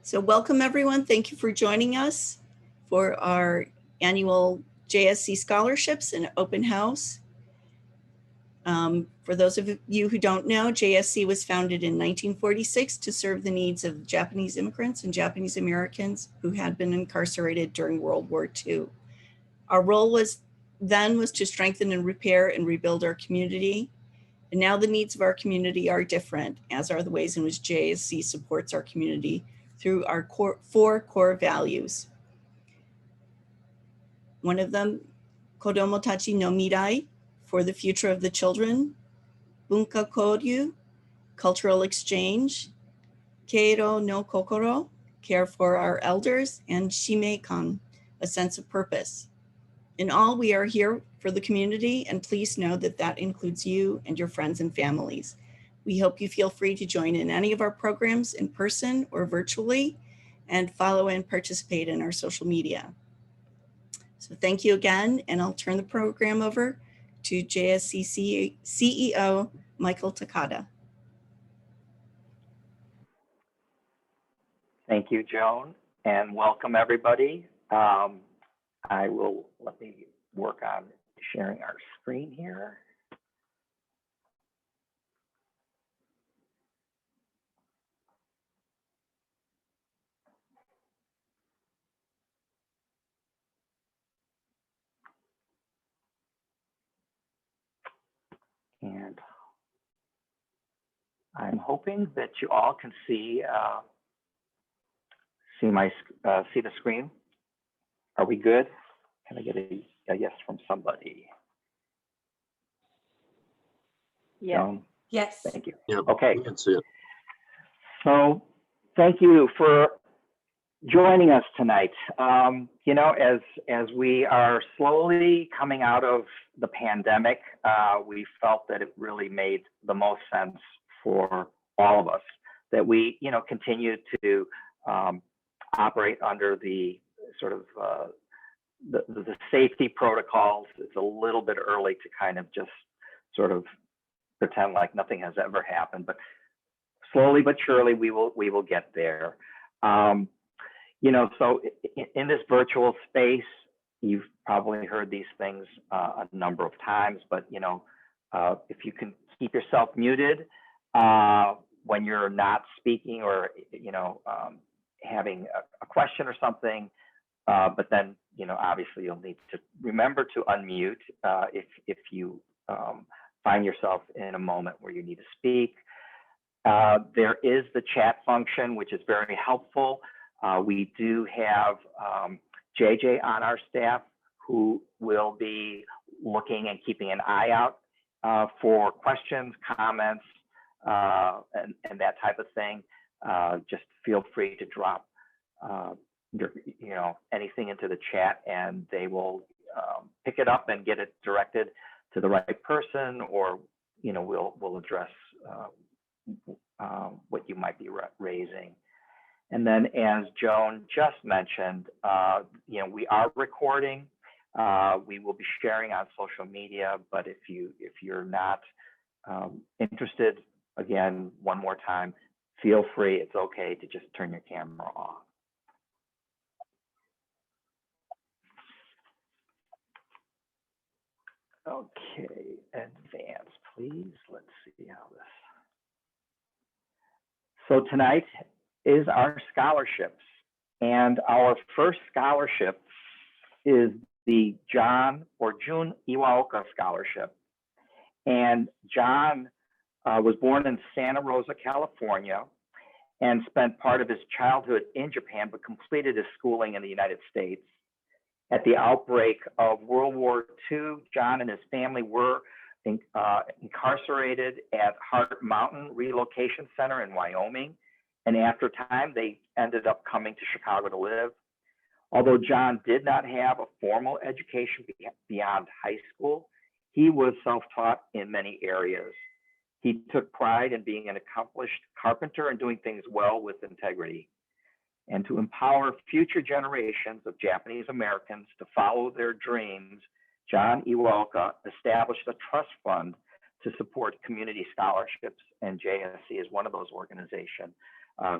So welcome everyone. Thank you for joining us for our annual JSC scholarships and open house. For those of you who don't know, JSC was founded in 1946 to serve the needs of Japanese immigrants and Japanese Americans who had been incarcerated during World War II. Our role was to strengthen and repair and rebuild our community. And now the needs of our community are different, as are the ways in which JSC supports our community through our four core values. One of them, Kodomo Tachi no Mirai, for the future of the children, Bunka Koryu, cultural exchange, Keiro no Kokoro, care for our elders, and Shimeikan, a sense of purpose. In all, we are here for the community, and please know that that includes you and your friends and families. We hope you feel free to join in any of our programs in person or virtually, and follow and participate in our social media. So thank you again, and I'll turn the program over to JSC CEO, Michael Takata. Thank you, Joan, and welcome everybody. Let me work on sharing our screen here. And I'm hoping that you all can see the screen. Are we good? Can I get a yes from somebody? Yeah. Yes. Thank you. Yep, Okay. we can see it. So thank you for joining us tonight. As we are slowly coming out of the pandemic, we felt that it really made the most sense for all of us that we, continue to operate under the sort of the safety protocols. It's a little bit early to kind of just sort of pretend like nothing has ever happened, but slowly but surely we will get there. So in this virtual space, you've probably heard these things a number of times, but if you can keep yourself muted when you're not speaking or having a question or something, but then obviously you'll need to remember to unmute if you find yourself in a moment where you need to speak. There is the chat function, which is very helpful. We do have JJ on our staff who will be looking and keeping an eye out for questions, comments, and that type of thing. Just feel free to drop anything into the chat, and they will pick it up and get it directed to the right person, or we'll address what you might be raising. And then, as Joan just mentioned, we are recording. We will be sharing on social media, but if you're not interested, again, one more time, feel free. It's okay to just turn your camera off. Okay, advance, please. Let's see how this. So tonight is our scholarships, and our first scholarship is the Jun Iwaka Scholarship. And John was born in Santa Rosa, California, and spent part of his childhood in Japan, but completed his schooling in the United States. At the outbreak of World War II, John and his family were incarcerated at Hart Mountain Relocation Center in Wyoming. And after time, they ended up coming to Chicago to live. Although John did not have a formal education beyond high school, he was self-taught in many areas. He took pride in being an accomplished carpenter and doing things well with integrity. And to empower future generations of Japanese Americans to follow their dreams, Jun Iwaka established a trust fund to support community scholarships, and JSC is one of those organizations.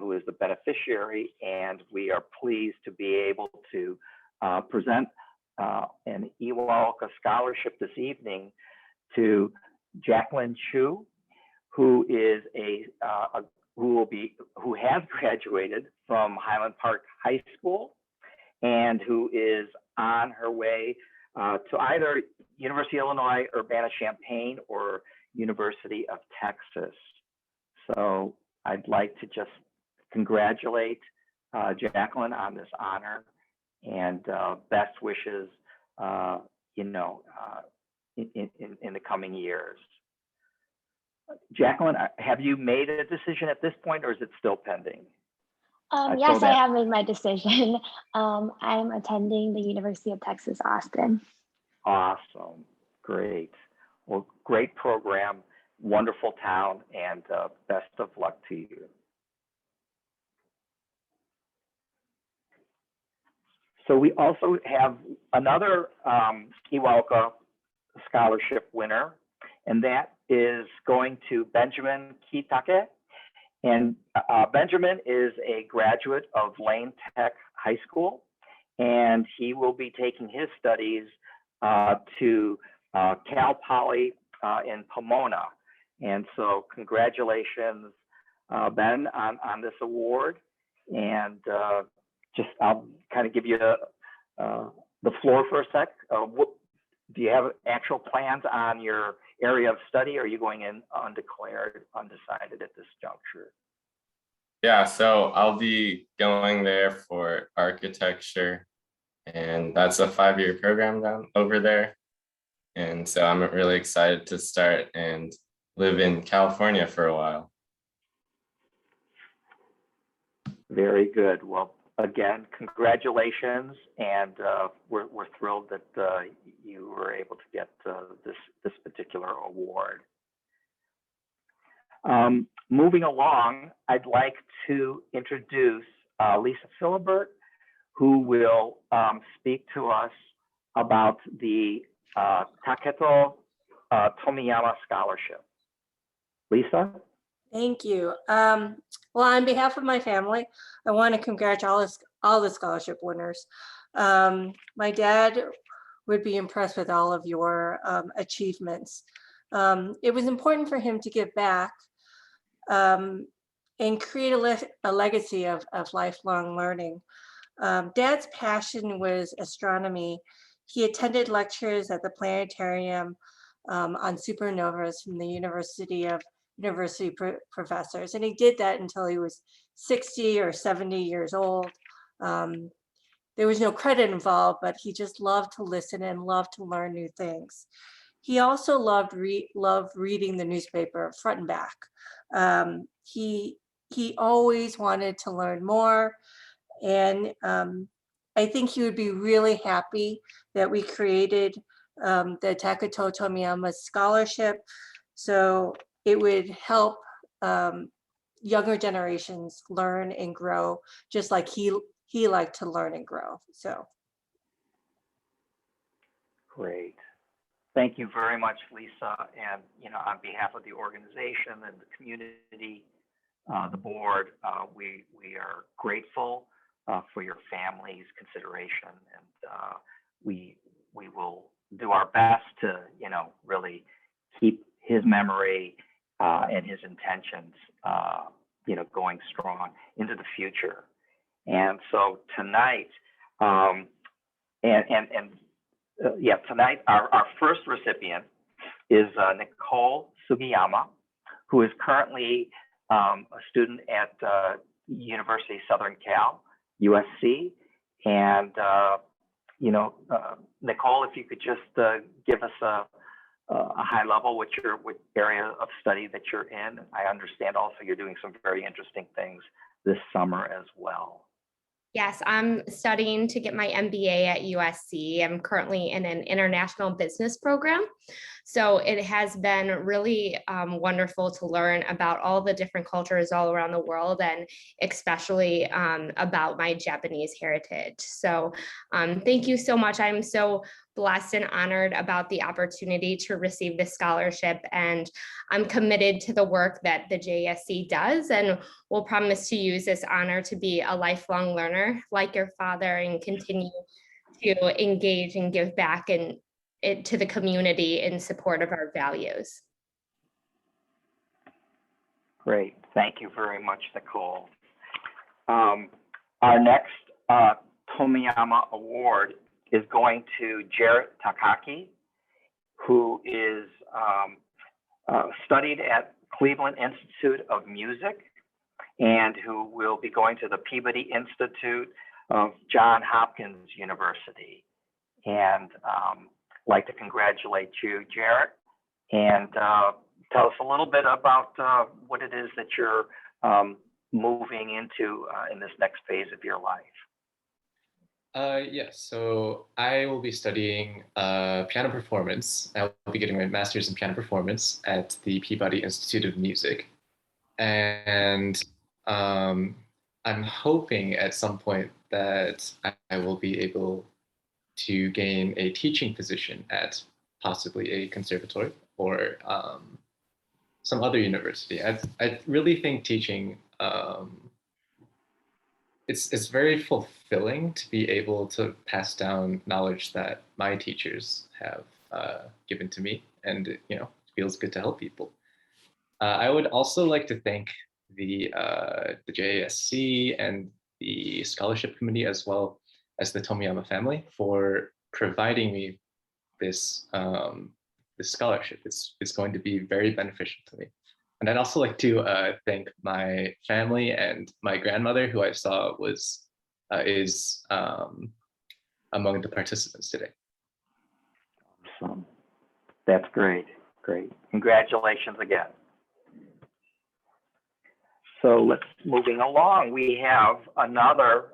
who is the beneficiary, and we are pleased to be able to present an Iwaka scholarship this evening to Jacqueline Chu, who is who has graduated from Highland Park High School and who is on her way to either University of Illinois, Urbana-Champaign, or University of Texas. So I'd like to just congratulate Jacqueline on this honor, and best wishes, in the coming years. Jacqueline, have you made a decision at this point, or is it still pending? Yes, I have made my decision. I'm attending the University of Texas, Austin. Awesome, great. Well, great program, wonderful town, and best of luck to you. So we also have another Iwaka scholarship winner, and that is going to Benjamin Kitake. And Benjamin is a graduate of Lane Tech High School, and he will be taking his studies to Cal Poly in Pomona. And so congratulations, Ben, on this award. And I'll kind of give you the floor for a sec. Do you have actual plans on your area of study, or are you going in undeclared, undecided at this juncture? Yeah, so I'll be going there for architecture, and that's a 5-year program down over there. And so I'm really excited to start and live in California for a while. Very good. Well, again, congratulations, and we're thrilled that you were able to get this particular award. Moving along, I'd like to introduce Lisa Philibert, who will speak to us about the Takato Tomiyawa Scholarship. Lisa? Thank you. Well, on behalf of my family, I want to congratulate all the scholarship winners. My dad would be impressed with all of your achievements. It was important for him to give back and create a legacy of lifelong learning. Dad's passion was astronomy. He attended lectures at the planetarium on supernovas from the university professors. And he did that until he was 60 or 70 years old. There was no credit involved, but he just loved to listen and loved to learn new things. He also loved reading the newspaper front and back. He always wanted to learn more. And I think he would be really happy that we created the Takato Tomiyawa Scholarship. So it would help younger generations learn and grow, just like he liked to learn and grow. So. Great. Thank you very much, Lisa. And on behalf of the organization and the community, the board, we are grateful for your family's consideration, and we will do our best to really keep his memory and his intentions going strong into the future. And so tonight, tonight our first recipient is Nicole Sugiyama, who is currently a student at University of Southern Cal, USC. And Nicole, if you could just give us a high level what area of study that you're in. I understand also you're doing some very interesting things this summer as well. Yes, I'm studying to get my MBA at USC. I'm currently in an international business program. So it has been really wonderful to learn about all the different cultures all around the world, and especially about my Japanese heritage. So thank you so much. I'm so blessed and honored about the opportunity to receive this scholarship, and I'm committed to the work that the JASC does, and will promise to use this honor to be a lifelong learner like your father, and continue to engage and give back to the community in support of our values. Great. Thank you very much, Nicole. Our next Tomiyawa Award is going to Jarrett Takaki, who is studied at Cleveland Institute of Music, and who will be going to the Peabody Institute of Johns Hopkins University. And like to congratulate you, Jarrett, and tell us a little bit about what it is that you're moving into in this next phase of your life. Yes, so I will be studying piano performance. I'll be getting my master's in piano performance at the Peabody Institute of Music. And I'm hoping at some point that I will be able to gain a teaching position at possibly a conservatory or some other university. I really think teaching, it's very fulfilling to be able to pass down knowledge that my teachers have given to me, and it feels good to help people. I would also like to thank the JASC and the scholarship committee, as well as the Tomiyawa family, for providing me this this scholarship. It's going to be very beneficial to me. And I'd also like to thank my family and my grandmother, who I saw is among the participants today. Awesome. That's great. Great. Congratulations again. So let's moving along. We have another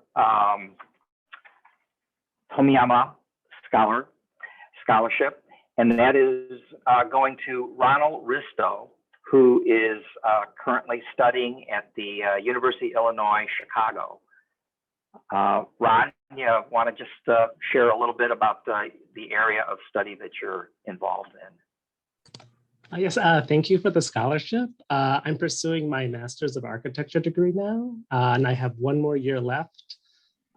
Tomiyawa scholarship, and that is going to Ronald Risto, who is currently studying at the University of Illinois, Chicago. Ron, you want to just share a little bit about the area of study that you're involved in? Yes, thank you for the scholarship. I'm pursuing my Master's of Architecture degree now, and I have one more year left.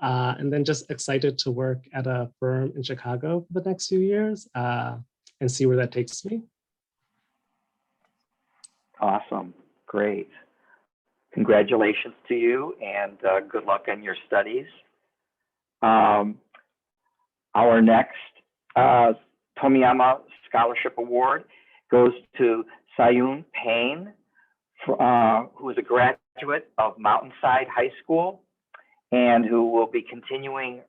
And then just excited to work at a firm in Chicago for the next few years and see where that takes me. Awesome, great. Congratulations to you, and good luck in your studies. Our next Tomiyawa Scholarship Award goes to Sayon Payne, who is a graduate of Mountainside High School and who will be continuing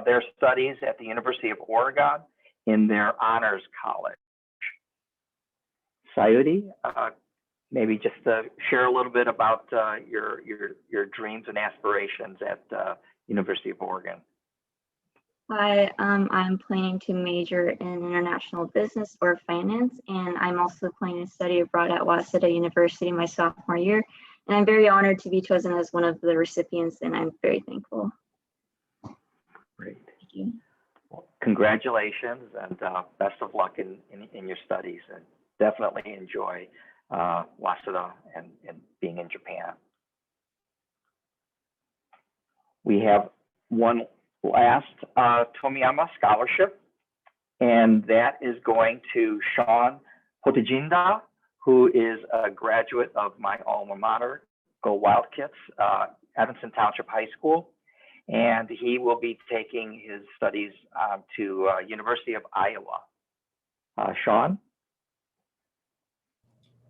their studies at the University of Oregon in their honors college. Sayuri, maybe just share a little bit about your dreams and aspirations at University of Oregon. Hi, I'm planning to major in international business or finance, and I'm also planning to study abroad at Waseda University my sophomore year. And I'm very honored to be chosen as one of the recipients, and I'm very thankful. Great. Thank you. Well, congratulations, and best of luck in your studies, and definitely enjoy Waseda and being in Japan. We have one last Tomiyawa scholarship, and that is going to Sean Hotajinda, who is a graduate of my alma mater, Go Wildcats, Evanston Township High School, and he will be taking his studies to University of Iowa. Sean?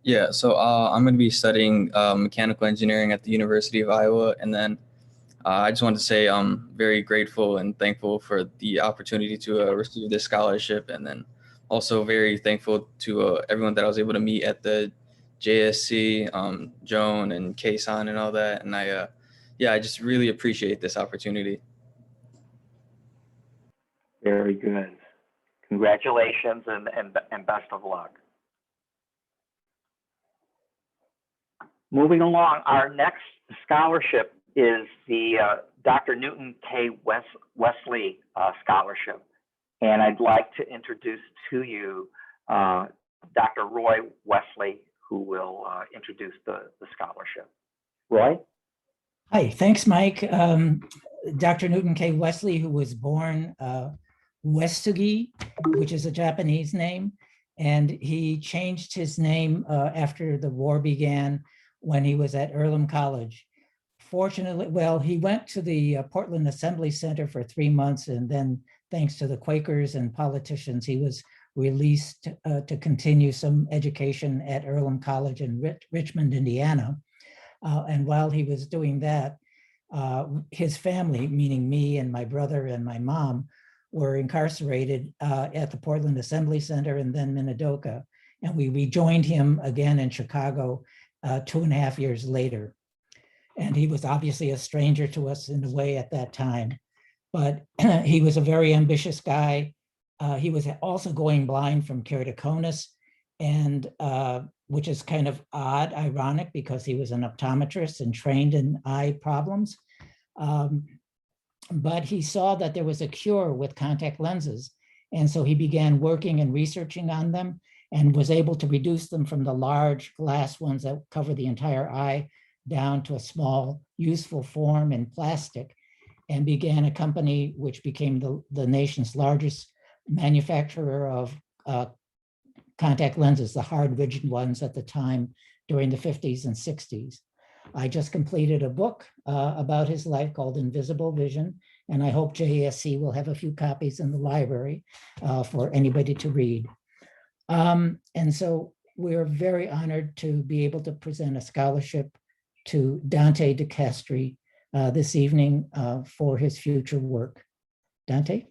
Yeah, so I'm going to be studying mechanical engineering at the University of Iowa, and then I just want to say I'm very grateful and thankful for the opportunity to receive this scholarship, and then also very thankful to everyone that I was able to meet at the JSC, Joan and Kei-san and all that, and I just really appreciate this opportunity. Very good. Congratulations and best of luck. Moving along, our next scholarship is the Dr. Newton K. Wesley Scholarship. And I'd like to introduce to you Dr. Roy Wesley, who will introduce the scholarship. Roy? Hi, thanks, Mike. Dr. Newton K. Wesley, who was born Uesugi, which is a Japanese name, and he changed his name after the war began when he was at Earlham College. Fortunately, well, he went to the Portland Assembly Center for 3 months, and then thanks to the Quakers and politicians, he was released to continue some education at Earlham College in Richmond, Indiana. And while he was doing that, his family, meaning me and my brother and my mom, were incarcerated at the Portland Assembly Center and then Minidoka. And we rejoined him again in Chicago 2.5 years later. And he was obviously a stranger to us in a way at that time, but he was a very ambitious guy. He was also going blind from keratoconus, and which is kind of odd, ironic, because he was an optometrist and trained in eye problems. But he saw that there was a cure with contact lenses. And so he began working and researching on them and was able to reduce them from the large glass ones that cover the entire eye down to a small, useful form in plastic, and began a company which became the nation's largest manufacturer of contact lenses, the hard rigid ones at the time during the 50s and 60s. I just completed a book about his life called Invisible Vision, and I hope JASC will have a few copies in the library for anybody to read. And so we're very honored to be able to present a scholarship to Dante De Castri this evening for his future work. Dante?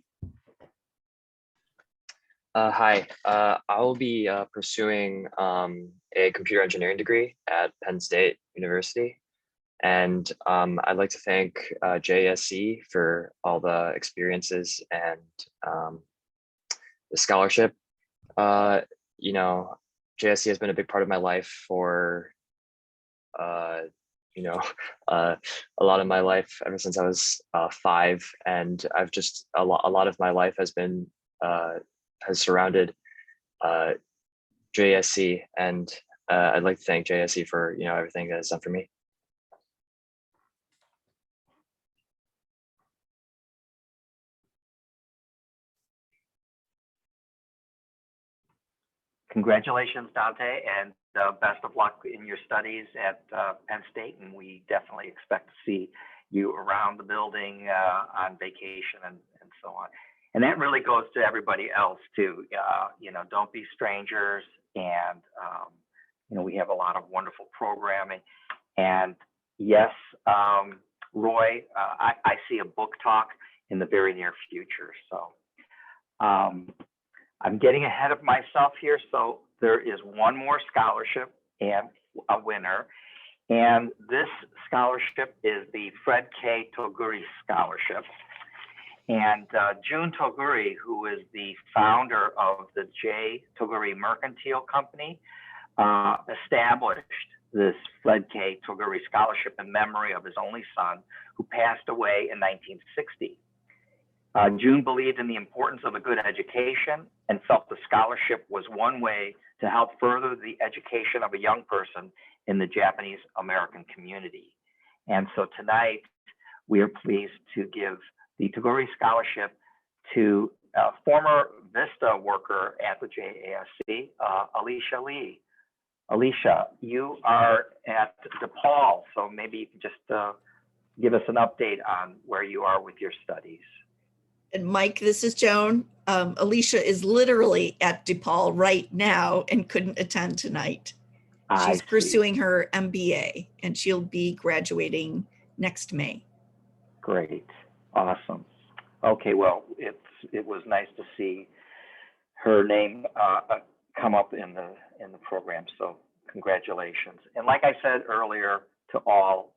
Hi, I will be pursuing a computer engineering degree at Penn State University. And I'd like to thank JSC for all the experiences and the scholarship. You know, JSC has been a big part of my life for, you know, a lot of my life ever since I was 5. And I've just, a lot of my life has been, has surrounded JSC, and I'd like to thank JSC for, you know, everything that it's done for me. Congratulations, Dante, and best of luck in your studies at Penn State. And we definitely expect to see you around the building on vacation and so on. And that really goes to everybody else too. You know, don't be strangers. And, you know, we have a lot of wonderful programming. And yes, Roy, I see a book talk in the very near future. So I'm getting ahead of myself here. So there is one more scholarship and a winner. And this scholarship is the Fred K. Toguri Scholarship. And June Toguri, who is the founder of the J. Toguri Mercantile Company, established this Fred K. Toguri Scholarship in memory of his only son, who passed away in 1960. June believed in the importance of a good education and felt the scholarship was one way to help further the education of a young person in the Japanese American community. And so tonight, we are pleased to give the Toguri Scholarship to a former VISTA worker at the JASC, Alicia Lee. Alicia, you are at DePaul, so maybe you can just give us an update on where you are with your studies. And Mike, this is Joan. Alicia is literally at DePaul right now and couldn't attend tonight. She's pursuing her MBA and she'll be graduating next May. Great, awesome. Okay, well, it was nice to see her name come up in the program. So congratulations. And like I said earlier to all,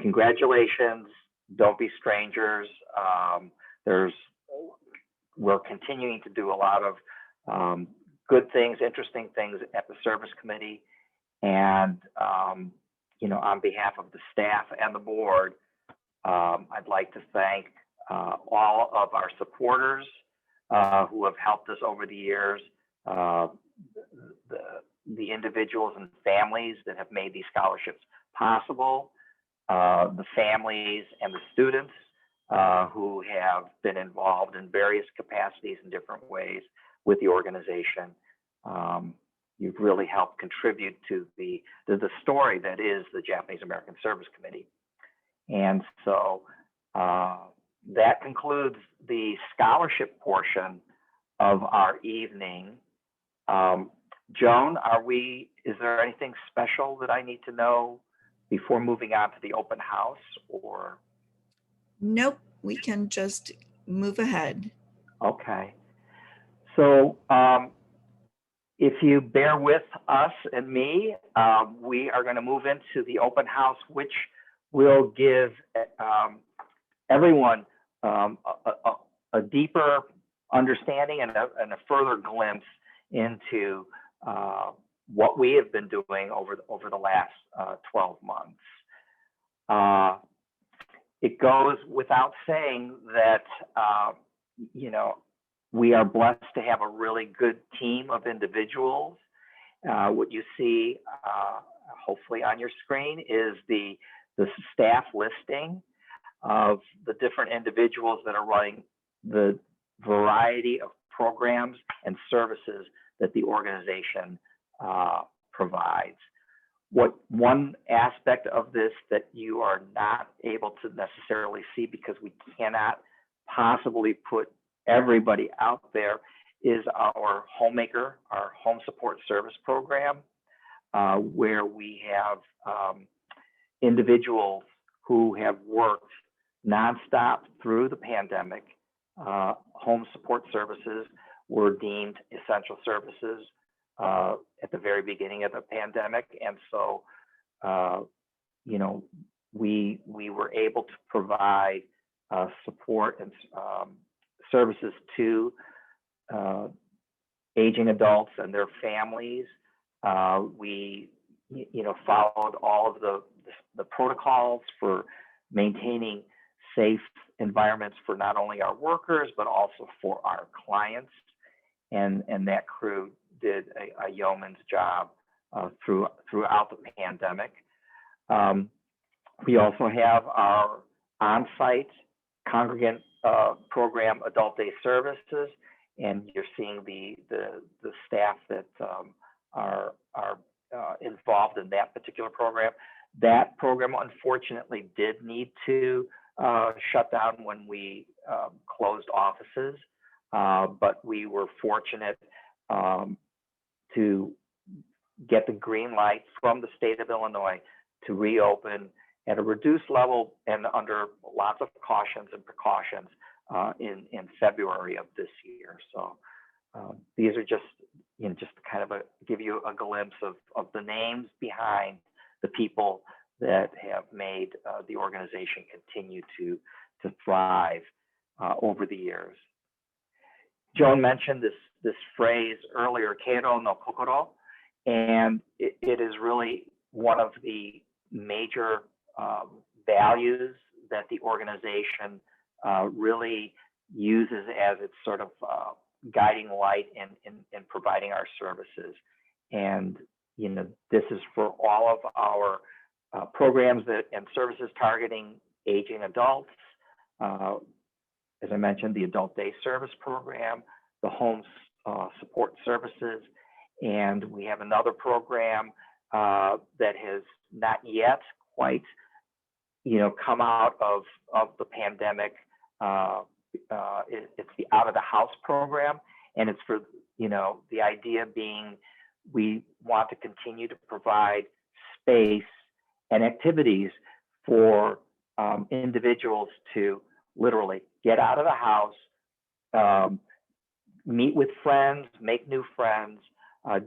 congratulations. Don't be strangers. There's we're continuing to do a lot of good things, interesting things at the service committee. And, on behalf of the staff and the board, I'd like to thank all of our supporters who have helped us over the years, the individuals and families that have made these scholarships possible, the families and the students who have been involved in various capacities in different ways with the organization. You've really helped contribute to the story that is the Japanese American Service Committee. And so that concludes the scholarship portion of our evening. Joan, is there anything special that I need to know before moving on to the open house, or? Nope, we can just move ahead. Okay. So if you bear with us and me, we are going to move into the open house, which will give everyone a deeper understanding and a further glimpse into what we have been doing over the last 12 months. It goes without saying that, we are blessed to have a really good team of individuals. What you see, hopefully on your screen, is the staff listing of the different individuals that are running the variety of programs and services that the organization provides. One aspect of this that you are not able to necessarily see, because we cannot possibly put everybody out there, is our homemaker, our home support service program, where we have individuals who have worked nonstop through the pandemic. Home support services were deemed essential services at the very beginning of the pandemic. And so, we were able to provide support and services to aging adults and their families. We, followed all of the protocols for maintaining safe environments for not only our workers, but also for our clients. And that crew did a yeoman's job throughout the pandemic. We also have our on-site congregant program, Adult Day Services, and you're seeing the staff that are involved in that particular program. That program, unfortunately, did need to shut down when we closed offices, but we were fortunate to get the green light from the state of Illinois to reopen at a reduced level and under lots of cautions and precautions in February of this year. So these are just kind of give you a glimpse of the names behind the people that have made the organization continue to thrive over the years. Joan mentioned this phrase earlier, Keiro no Kokoro, and it is really one of the major values that the organization really uses as its sort of guiding light in providing our services. And this is for all of our programs and services targeting aging adults. As I mentioned, the Adult Day Service Program, the Home Support Services, and we have another program that has not yet quite come out of the pandemic. It's the Out of the House program, and it's for the idea being we want to continue to provide space and activities for individuals to literally get out of the house, meet with friends, make new friends,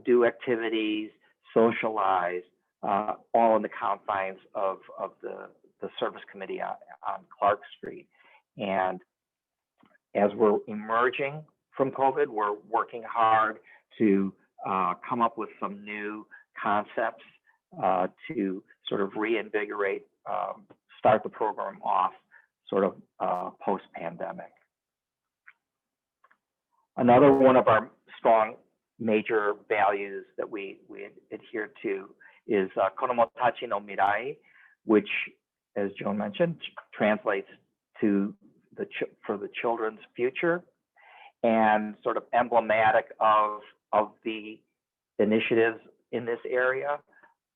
do activities, socialize, all in the confines of the service committee on Clark Street. And as we're emerging from COVID, we're working hard to come up with some new concepts to sort of reinvigorate, start the program off sort of post-pandemic. Another one of our strong major values that we adhere to is Kodomotachi no Mirai, which, as Joan mentioned, translates to for the children's future, and sort of emblematic of the initiatives in this area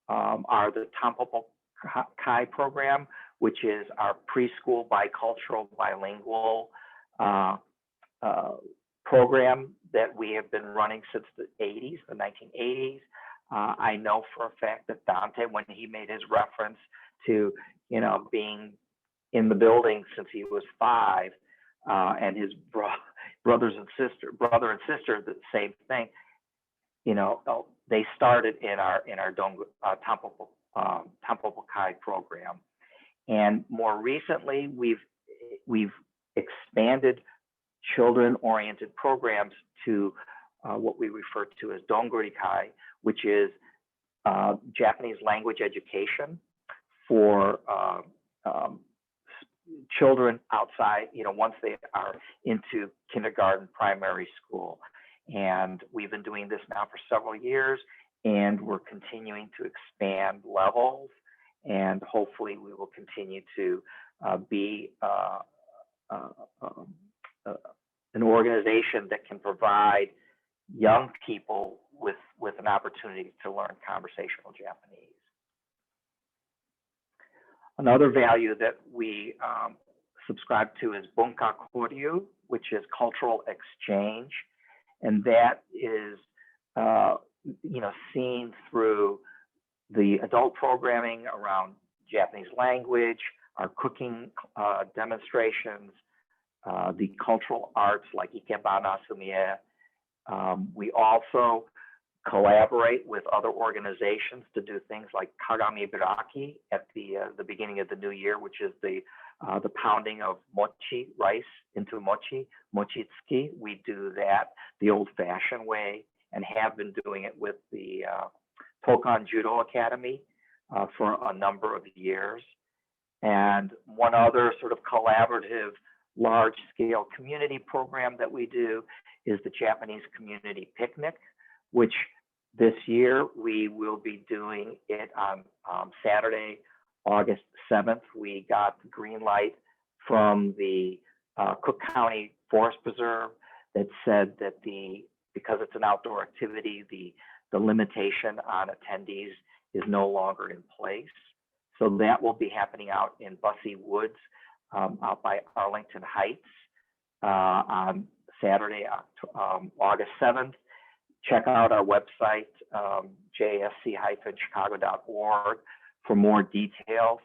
are the Tampopo Kai program, which is our preschool bicultural bilingual program that we have been running since the 80s, the 1980s. I know for a fact that Dante, when he made his reference to, you know, being in the building since he was 5, and his brother and sister, the same thing. You know, they started in our Tampopo Kai program, and more recently we've expanded children-oriented programs to what we refer to as Donguri Kai, which is Japanese language education for children outside, you know, once they are into kindergarten, primary school. And we've been doing this now for several years, and we're continuing to expand levels, and hopefully we will continue to be an organization that can provide young people with an opportunity to learn conversational Japanese. Another value that we subscribe to is bunka koryu, which is cultural exchange, and that is you know, seen through the adult programming around Japanese language, our cooking demonstrations, the cultural arts like ikebana, sumie. We also collaborate with other organizations to do things like kagami biraki at the beginning of the new year, which is the pounding of mochi, rice into mochi, mochitsuki. We do that the old-fashioned way, and have been doing it with the Tokan Judo Academy for a number of years. And one other sort of collaborative large-scale community program that we do is the Japanese Community Picnic, which this year we will be doing it on Saturday, August 7th. We got the green light from the Cook County Forest Preserve that said that because it's an outdoor activity, the limitation on attendees is no longer in place. So that will be happening out in Bussey Woods, out by Arlington Heights on Saturday, August 7th. Check out our website, JASC-chicago.org, for more details.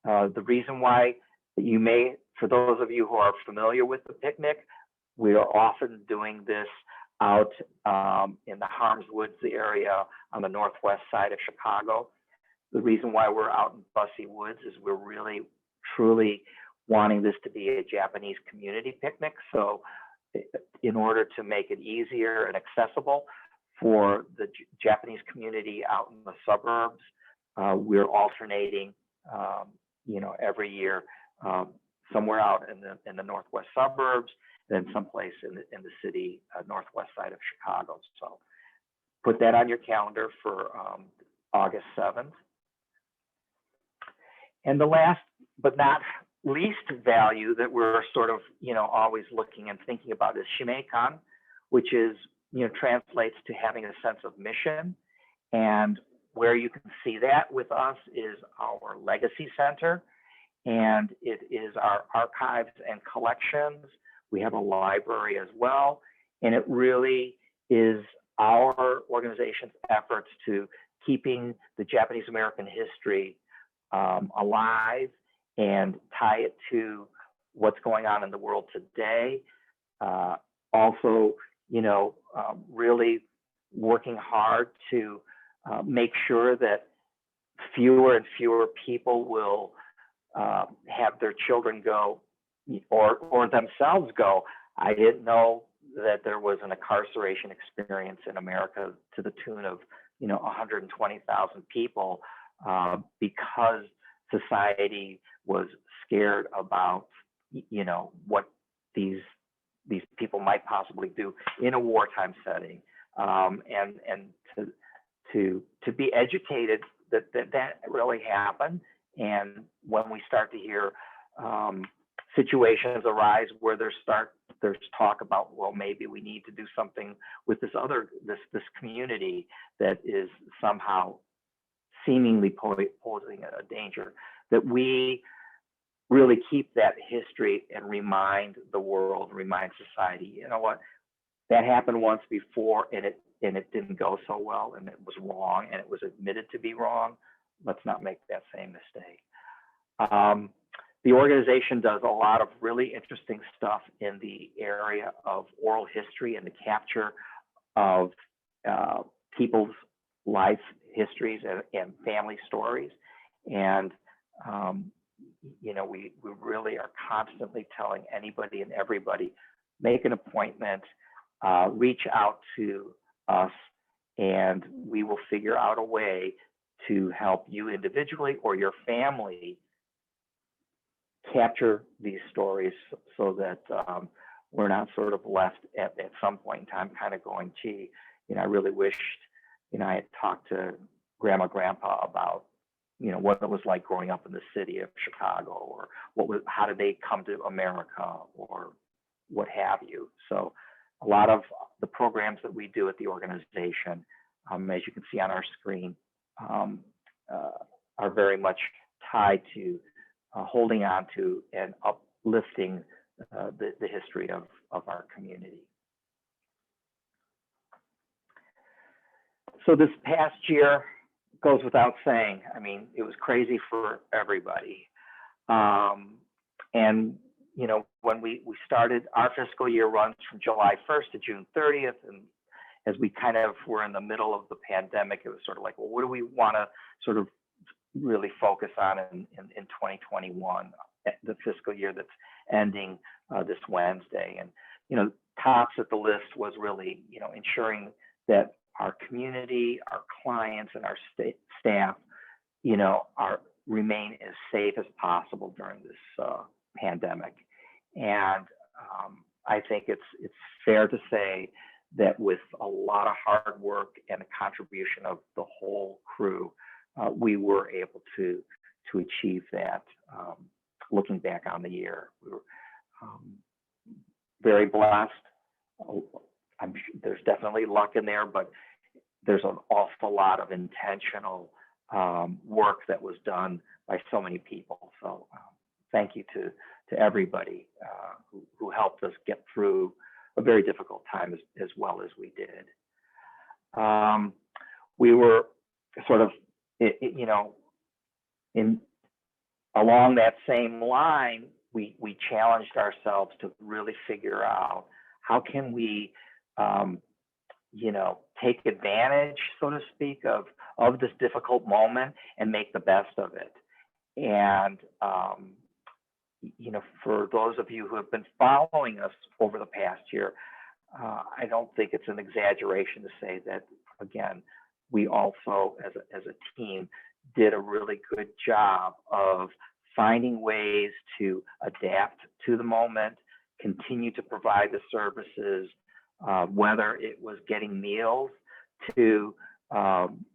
The reason why you may, for those of you who are familiar with the picnic, we are often doing this out in the Harms Woods area on the northwest side of Chicago. The reason why we're out in Bussey Woods is we're really, truly wanting this to be a Japanese community picnic. So in order to make it easier and accessible for the Japanese community out in the suburbs, we're alternating, you know, every year, somewhere out in the northwest suburbs, then someplace in the city, northwest side of Chicago. So put that on your calendar for August 7th. And the last but not least value that we're sort of, you know, always looking and thinking about is shimeikan, which is, you know, translates to having a sense of mission. And where you can see that with us is our Legacy Center, and it is our archives and collections. We have a library as well, and it really is our organization's efforts to keeping the Japanese American history alive and tie it to what's going on in the world today. Also, you know, really working hard to make sure that fewer and fewer people will have their children go or themselves go I didn't know that there was an incarceration experience in America to the tune of 120,000 people because society was scared about what these people might possibly do in a wartime setting, and to be educated that really happened. And when we start to hear situations arise where there's talk about, well, maybe we need to do something with this community that is somehow seemingly posing a danger, that we really keep that history and remind the world, remind society, you know what, that happened once before and it didn't go so well and it was wrong and it was admitted to be wrong. Let's not make that same mistake. The organization does a lot of really interesting stuff in the area of oral history and the capture of people's life histories and family stories. And, we really are constantly telling anybody and everybody, make an appointment, reach out to us, and we will figure out a way to help you individually or your family capture these stories so that we're not sort of left at some point in time kind of going, gee, I really wished, I had talked to grandma, grandpa about, what it was like growing up in the city of Chicago, or how did they come to America, or what have you. So a lot of the programs that we do at the organization, as you can see on our screen, are very much tied to holding on to and uplifting the history of our community. So this past year goes without saying. I mean, it was crazy for everybody. And when we started, our fiscal year runs from July 1st to June 30th. And as we kind of were in the middle of the pandemic, it was sort of like, well, what do we want to sort of really focus on in 2021, the fiscal year that's ending this Wednesday? And, tops at the list was really, ensuring that our community, our clients, and our staff, remain as safe as possible during this pandemic. And I think it's fair to say that with a lot of hard work and the contribution of the whole crew, we were able to achieve that. Looking back on the year, we were very blessed. I'm sure there's definitely luck in there, but there's an awful lot of intentional work that was done by so many people. So thank you to everybody who helped us get through a very difficult time as well as we did. We were sort of, along that same line, we challenged ourselves to really figure out how can we, take advantage, so to speak, of this difficult moment and make the best of it. And, for those of you who have been following us over the past year, I don't think it's an exaggeration to say that, again, we also, as a team, did a really good job of finding ways to adapt to the moment, continue to provide the services, whether it was getting meals to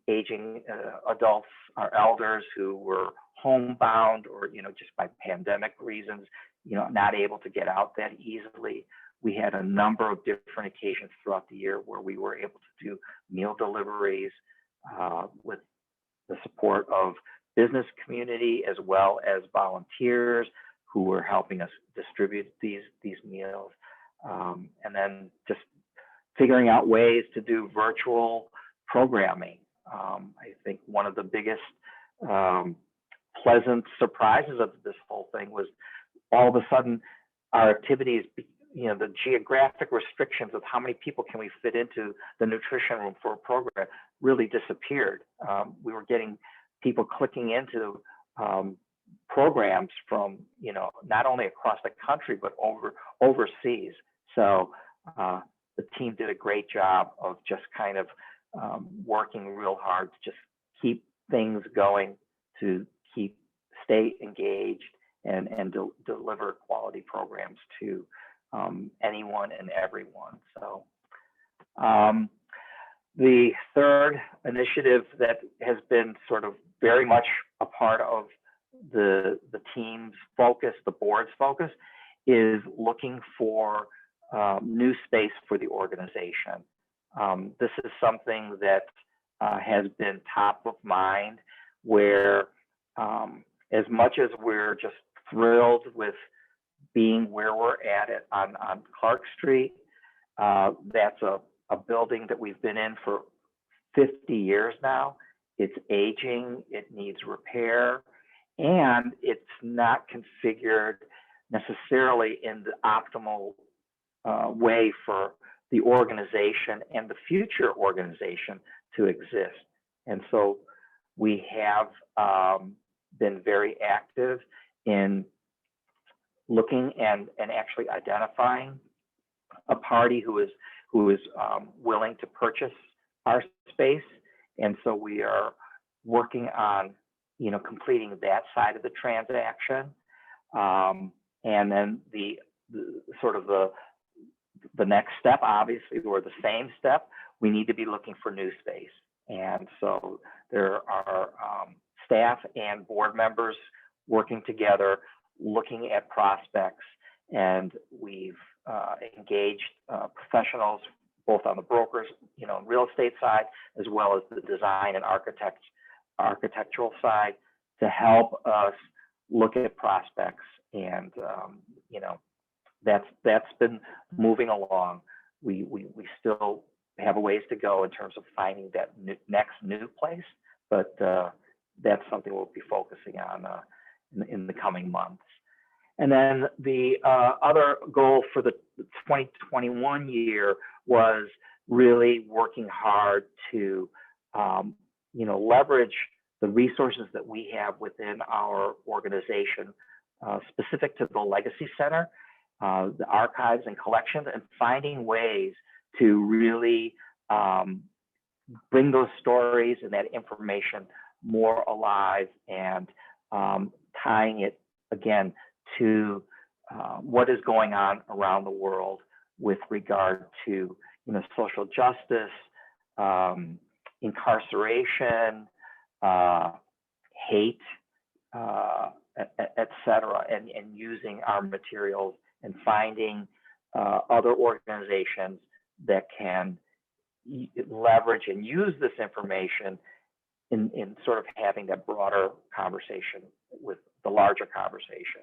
aging adults, our elders who were homebound or, just by pandemic reasons, not able to get out that easily. We had a number of different occasions throughout the year where we were able to do meal deliveries with the support of business community as well as volunteers who were helping us distribute these meals. And then just figuring out ways to do virtual programming. I think one of the biggest pleasant surprises of this whole thing was all of a sudden our activities, the geographic restrictions of how many people can we fit into the nutrition room for a program really disappeared. We were getting people clicking into programs from, not only across the country, but overseas. So the team did a great job of just kind of working real hard to just keep things going, to stay engaged and deliver quality programs to anyone and everyone. So the third initiative that has been sort of very much a part of the team's focus, the board's focus, is looking for new space for the organization. This is something that has been top of mind, where as much as we're just thrilled with being where we're at on Clark Street, that's a building that we've been in for 50 years now. It's aging, it needs repair, and it's not configured necessarily in the optimal way for the organization and the future organization to exist. And so we have been very active in looking and actually identifying a party who is willing to purchase our space. And so we are working on, completing that side of the transaction. And then the next step, obviously, or the same step, we need to be looking for new space. And so there are staff and board members working together, looking at prospects, and we've engaged professionals both on the brokers, real estate side, as well as the design and architectural side, to help us look at prospects. And that's been moving along. We still have a ways to go in terms of finding that next new place, but that's something we'll be focusing on in the coming months. And then the other goal for the 2021 year was really working hard to leverage the resources that we have within our organization, specific to the Legacy Center, the archives and collections, and finding ways to really bring those stories and that information more alive, and tying it again to what is going on around the world with regard to social justice, incarceration, hate, et cetera, and using our materials and finding other organizations that can leverage and use this information in sort of having that broader conversation with the larger conversation.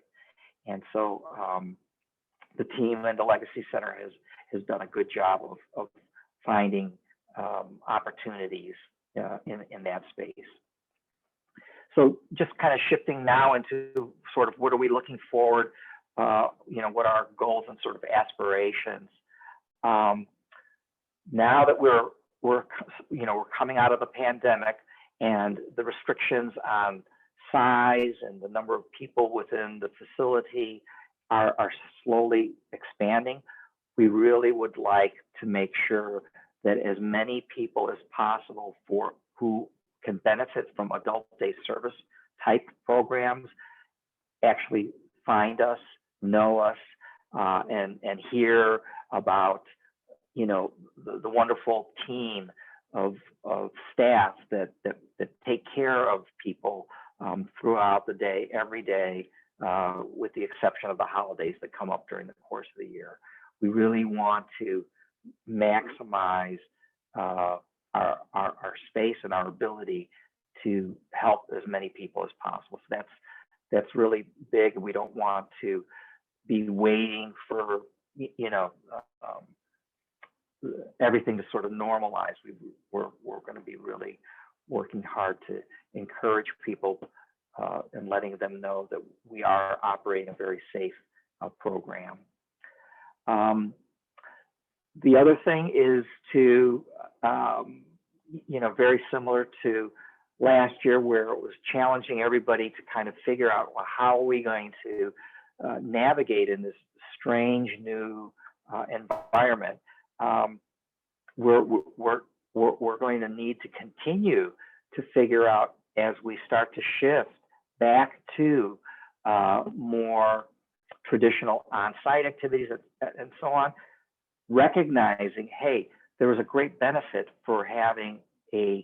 And so the team and the Legacy Center has done a good job of finding opportunities in that space. So just kind of shifting now into sort of what are we looking forward, what are our goals and sort of aspirations. Now that we're coming out of the pandemic, and the restrictions on size and the number of people within the facility are slowly expanding, we really would like to make sure that as many people as possible who can benefit from adult day service type programs actually find us, know us, and hear about the wonderful team of staff that take care of people throughout the day, every day, with the exception of the holidays that come up during the course of the year. We really want to maximize our space and our ability to help as many people as possible. So that's really big, and we don't want to be waiting for everything to sort of normalize. We're going to be really working hard to encourage people and letting them know that we are operating a very safe program. The other thing is to, very similar to last year, where it was challenging everybody to kind of figure out, well, how are we going to navigate in this strange new environment, we're going to need to continue to figure out as we start to shift back to more traditional on-site activities and so on, recognizing, hey, there was a great benefit for having an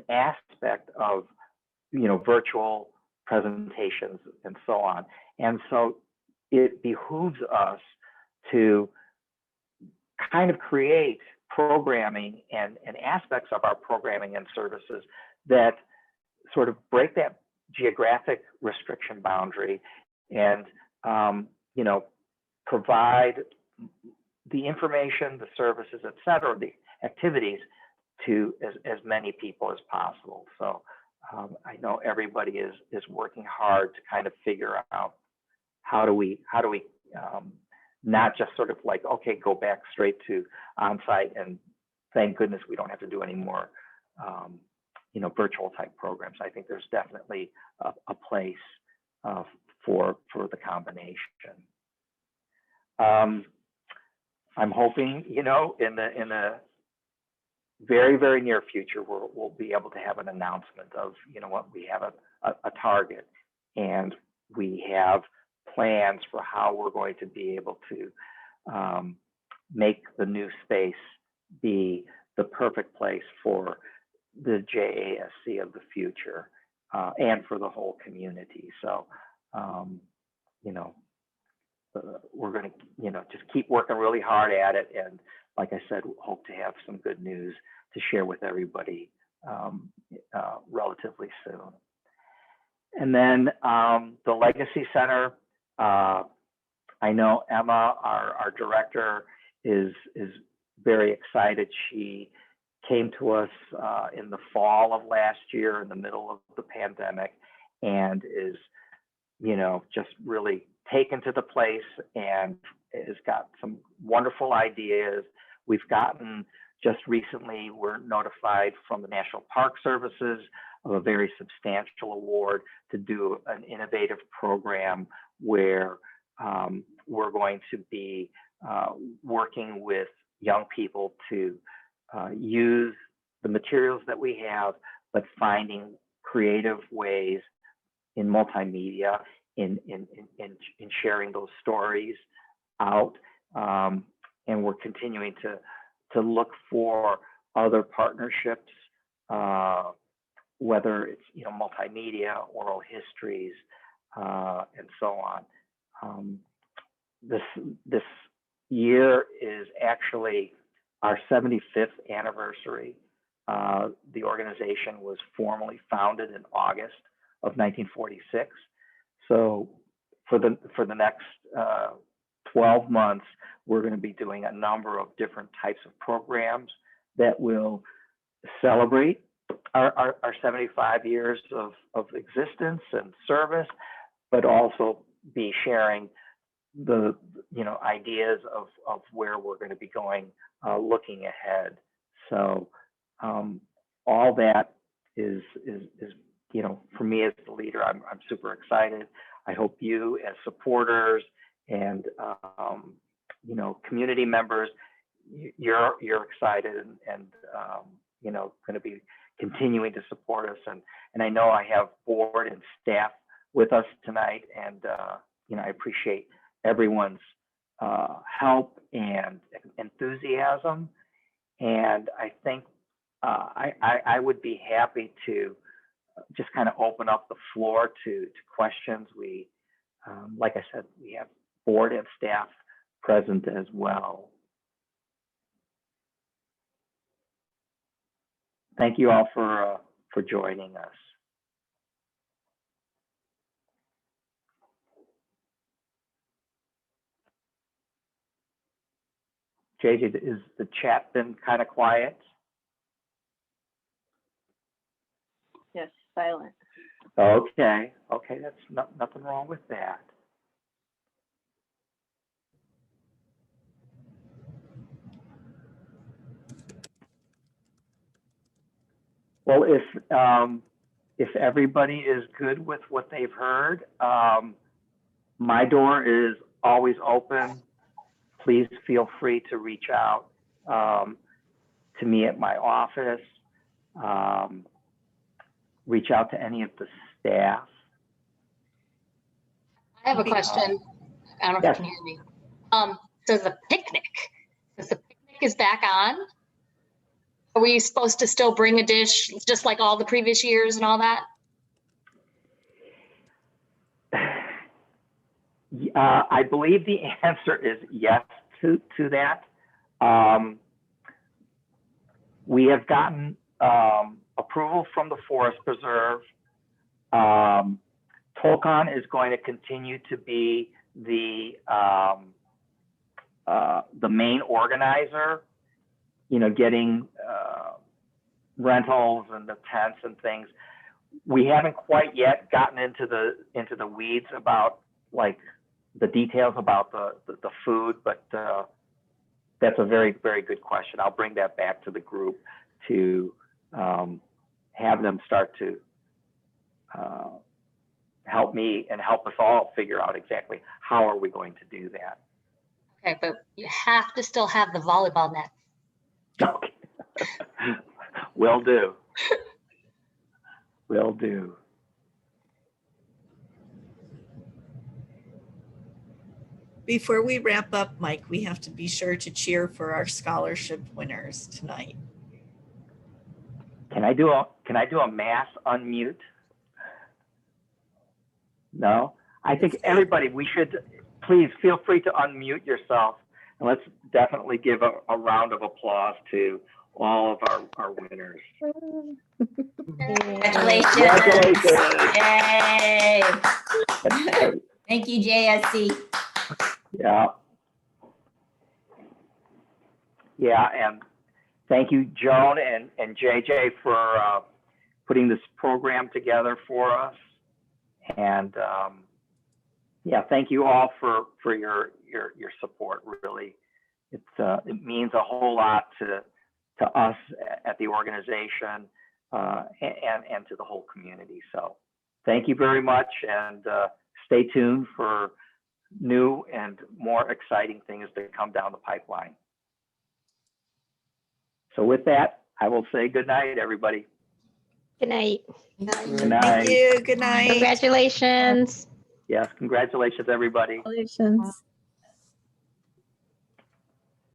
aspect of, virtual presentations and so on. And so it behooves us to kind of create programming and aspects of our programming and services that sort of break that geographic restriction boundary and, provide the information, the services, et cetera, the activities to as many people as possible. So I know everybody is working hard to kind of figure out how do we not just sort of like, okay, go back straight to on-site and thank goodness we don't have to do any more virtual type programs. I think there's definitely a place for the combination. I'm hoping, in the very, very near future, we'll be able to have an announcement of, what we have a target, and we have plans for how we're going to be able to make the new space be the perfect place for the JASC of the future and for the whole community. So, we're going to, just keep working really hard at it. And like I said, hope to have some good news to share with everybody relatively soon. And then the Legacy Center, I know Emma, our director, is very excited. She came to us in the fall of last year, in the middle of the pandemic, and is, just really taken to the place and has got some wonderful ideas. We've gotten, just recently, we're notified from the National Park Services of a very substantial award to do an innovative program where we're going to be working with young people to use the materials that we have, but finding creative ways in multimedia in sharing those stories out. And we're continuing to look for other partnerships, whether it's multimedia, oral histories, and so on. This year is actually our 75th anniversary. The organization was formally founded in August of 1946. So for the next 12 months, we're going to be doing a number of different types of programs that will celebrate our 75 years of existence and service, but also be sharing the ideas of where we're going to be going looking ahead. So all that is for me as the leader, I'm super excited. I hope you as supporters and community members, you're excited and going to be continuing to support us. And I know I have board and staff with us tonight, and I appreciate everyone's help and enthusiasm. And I think I would be happy to just kind of open up the floor to questions. We, like I said, we have board and staff present as well. Thank you all for joining us. JJ, is the chat been kind of quiet? Yes, silent. Okay, that's nothing wrong with that. Well, if everybody is good with what they've heard, my door is always open please feel free to reach out to me at my office. Reach out to any of the staff. I have a question. I don't know if you can hear me. So the picnic is back on. Are we supposed to still bring a dish just like all the previous years and all that? I believe the answer is yes to that. We have gotten approval from the Forest Preserve. Tolkon is going to continue to be the main organizer, you know, getting rentals and the tents and things. We haven't quite yet gotten into the weeds about like the details about the food, but that's a very, very good question. I'll bring that back to the group to have them start to help me and help us all figure out exactly how are we going to do that. Okay, but you have to still have the volleyball net. Okay. Will do. Will do. Before we wrap up, Mike, we have to be sure to cheer for our scholarship winners tonight. Can I do a mass unmute? No? I think everybody, we should, please feel free to unmute yourself, and let's definitely give a round of applause to all of our winners. Congratulations. Congratulations. Yay. Thank you, JSC. Yeah. Yeah, and thank you, Joan and JJ, for putting this program together for us. And yeah, thank you all for your support. Really, it means a whole lot to us at the organization and to the whole community. So thank you very much, and stay tuned for new and more exciting things that come down the pipeline. So with that, I will say good night, everybody. Good night. Good night. Thank you. Good night. Congratulations. Yes, congratulations, everybody. Congratulations.